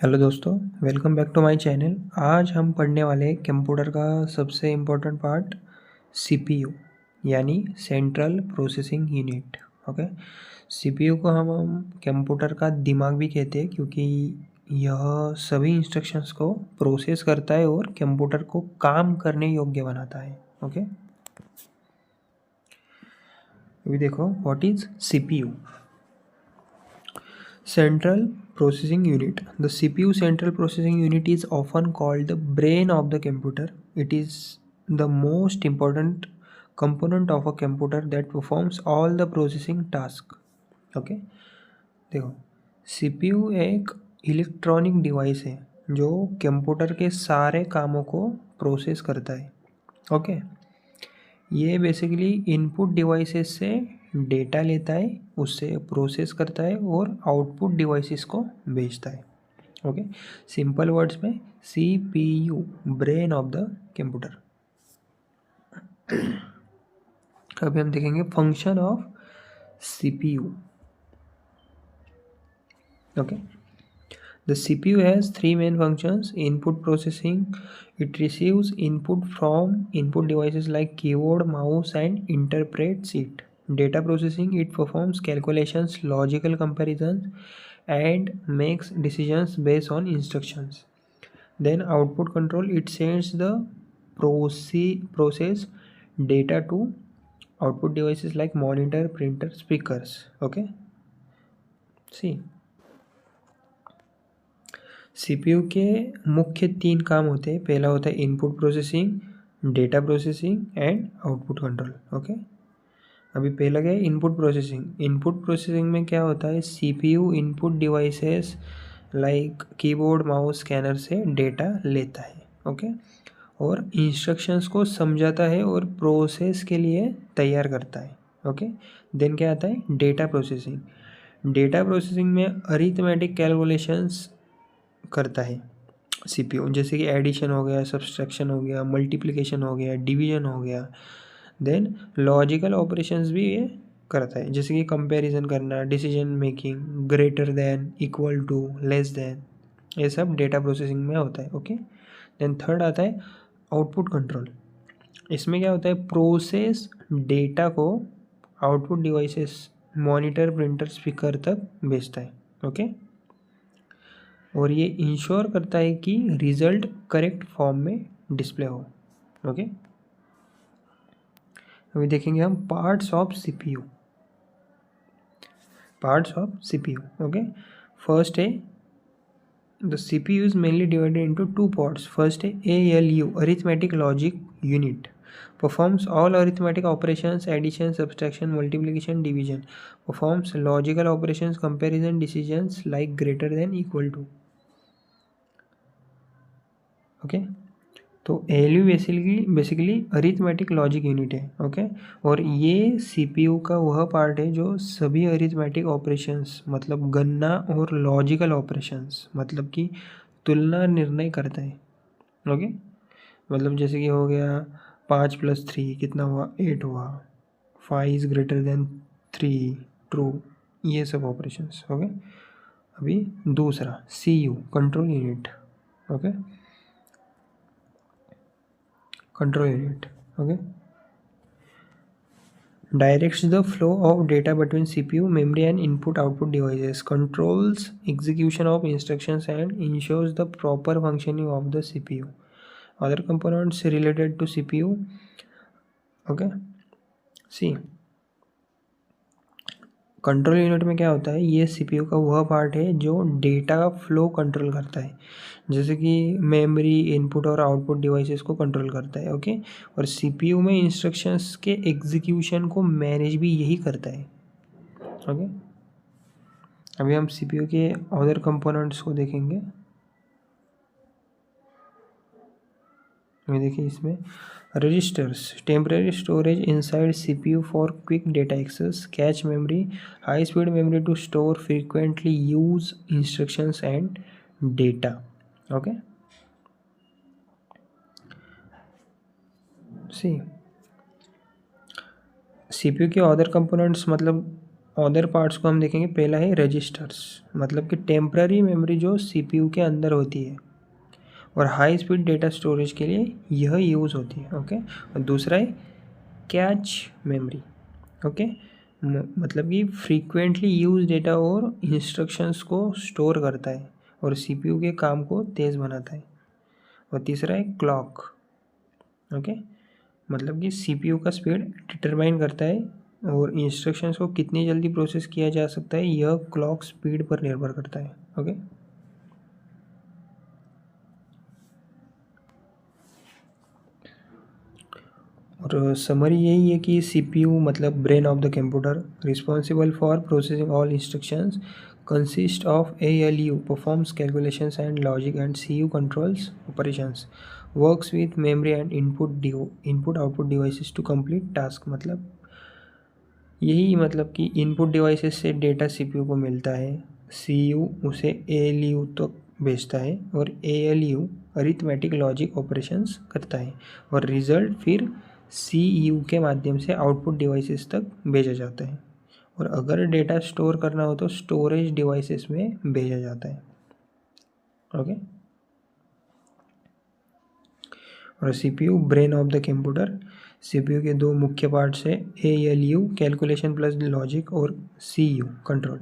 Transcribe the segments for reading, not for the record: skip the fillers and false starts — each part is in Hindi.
हेलो दोस्तों, welcome back to my channel. आज हम पढ़ने वाले कंप्यूटर का सबसे इम्पोर्टेंट पार्ट सीपीयू यानी central processing unit. Okay, CPU को हम कंप्यूटर का दिमाग भी कहते हैं क्योंकि यह सभी इंस्ट्रक्शंस को प्रोसेस करता है और कंप्यूटर को काम करने योग्य बनाता है। ओके, अभी देखो what is CPU. Central Processing Unit. The CPU Central Processing Unit is often called the brain of the computer. It is the most important component of a computer that performs all the processing task. Okay, देखो CPU एक इलेक्ट्रॉनिक डिवाइस है जो कंप्यूटर के सारे कामों को प्रोसेस करता है। ओके, ये बेसिकली इनपुट डिवाइसेस से डेटा लेता है, उससे प्रोसेस करता है और आउटपुट डिवाइसेस को भेजता है। ओके, सिंपल वर्ड्स में CPU brain of the computer. अभी हम देखेंगे function of CPU. Okay, the CPU has three main functions: input processing. It receives input from input devices like keyboard, mouse, and interprets it. Data processing. It performs calculations, logical comparisons, and makes decisions based on instructions. Then output control. It sends the process data to output devices like monitor, printer, speakers. Okay. See. CPU के मुख्य 3 काम होते हैं। पहला होता है input processing, data processing and output control. Okay, अभी पहला क्या है इनपुट प्रोसेसिंग। इनपुट प्रोसेसिंग में क्या होता है, CPU input devices like keyboard, mouse, scanner से डेटा लेता है। ओके, और इंस्ट्रक्शंस को समझाता है और प्रोसेस के लिए तैयार करता है। ओके, देन क्या आता है डेटा प्रोसेसिंग। डेटा प्रोसेसिंग में अरिथमेटिक कैलकुलेशंस करता है सीपीयू, जैसे कि एडिशन हो गया, सब्सट्रैक्शन हो गया, मल्टीप्लिकेशन हो गया, डिवीजन हो गया। देन लॉजिकल ऑपरेशंस भी ये करता है, जैसे कि कंपैरिजन करना, decision making, greater than, equal to, less than, ये सब डेटा प्रोसेसिंग में होता है। ओके, देन थर्ड आता है आउटपुट कंट्रोल। इसमें क्या होता है, प्रोसेस डेटा को output devices monitor, printer, speaker तक भेजता है। ओके, और ये इंश्योर करता है कि रिजल्ट करेक्ट फॉर्म में डिस्प्ले हो। ओके, अभी देखेंगे हम parts of CPU. Parts of CPU. Okay, first है the CPU is mainly divided into 2 parts. First है ALU, arithmetic logic unit, performs all arithmetic operations, addition, subtraction, multiplication, division, performs logical operations, comparison, decisions like greater than, equal to। Okay, तो ALU basically arithmetic logic unit है। ओके, और ये सीपीयू का वह पार्ट है जो सभी अरिथमेटिक ऑपरेशंस मतलब गणना और लॉजिकल ऑपरेशंस मतलब कि तुलना निर्णय करता है। ओके, मतलब जैसे कि हो गया 5+3 कितना हुआ, 8 हुआ, 5 इज ग्रेटर देन 3 ट्रू, ये सब ऑपरेशंस। ओके, अभी दूसरा CU control unit. Okay, control unit. Okay, directs the flow of data between CPU, memory, and input output devices, controls execution of instructions, and ensures the proper functioning of the CPU. Other components related to CPU. Okay, see, control unit में क्या होता है, ये सीपीयू का वह पार्ट है जो डेटा का फ्लो कंट्रोल करता है, जैसे कि मेमोरी, इनपुट और आउटपुट डिवाइसेस को कंट्रोल करता है। ओके, और सीपीयू में इंस्ट्रक्शंस के एग्जीक्यूशन को मैनेज भी यही करता है। ओके, अभी हम सीपीयू के अदर कंपोनेंट्स को देखेंगे। देखिए इसमें registers, temporary storage inside CPU for quick data access, cache memory, high speed memory to store frequently used instructions and data. Okay, see, CPU के अदर कंपोनेंट्स मतलब अदर पार्ट्स को हम देखेंगे। पहला है रजिस्टर्स, मतलब कि टेम्पररी मेमोरी जो सीपीयू के अंदर होती है और हाई स्पीड डेटा स्टोरेज के लिए यह यूज़ होती है। ओके, और दूसरा है कैच मेमोरी। ओके, मतलब कि फ्रीक्वेंटली यूज डेटा और इंस्ट्रक्शंस को स्टोर करता है और सीपीयू के काम को तेज़ बनाता है। और तीसरा है क्लॉक। ओके, मतलब कि सीपीयू का स्पीड डिटरमाइन करता है और इंस्ट्रक्शंस को कितनी जल्दी प्रोसेस किया जा सकता है यह क्लॉक स्पीड पर निर्भर करता है। ओके, और समरी यही है कि सीपीयू मतलब brain of the computer, responsible for processing all instructions, consist of ALU, performs calculations and logic, and CU controls operations, works with memory and input output devices to complete task. मतलब यही, मतलब कि इनपुट डिवाइसेस से डेटा सीपीयू को मिलता है, CU उसे ALU तक भेजता है और ALU अरिथमेटिक लॉजिक ऑपरेशंस करता है और रिजल्ट फिर CU के माध्यम से आउटपुट डिवाइसेस तक भेजा जाता है। और अगर डेटा स्टोर करना हो तो स्टोरेज डिवाइसेस में भेजा जाता है। ओके, और CPU brain of the computer, CPU के दो मुख्य पार्ट्स है, ALU कैलकुलेशन प्लस लॉजिक और CU कंट्रोल।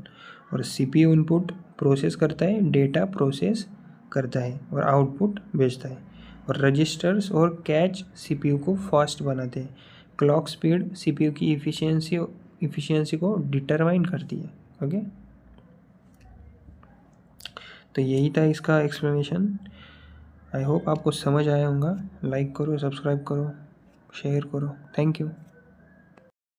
और सीपीयू इनपुट प्रोसेस करता है, डेटा प्रोसेस करता है और आउटपुट भेजता है। और रजिस्टर्स और कैच सीपीयू को फास्ट बनाते हैं। क्लॉक स्पीड सीपीयू की इफ़िशियंसी को डिटरमाइन करती है। ओके, तो यही था इसका एक्सप्लेनेशन। आई होप आपको समझ आया होगा। लाइक करो, सब्सक्राइब करो, शेयर करो। Thank you.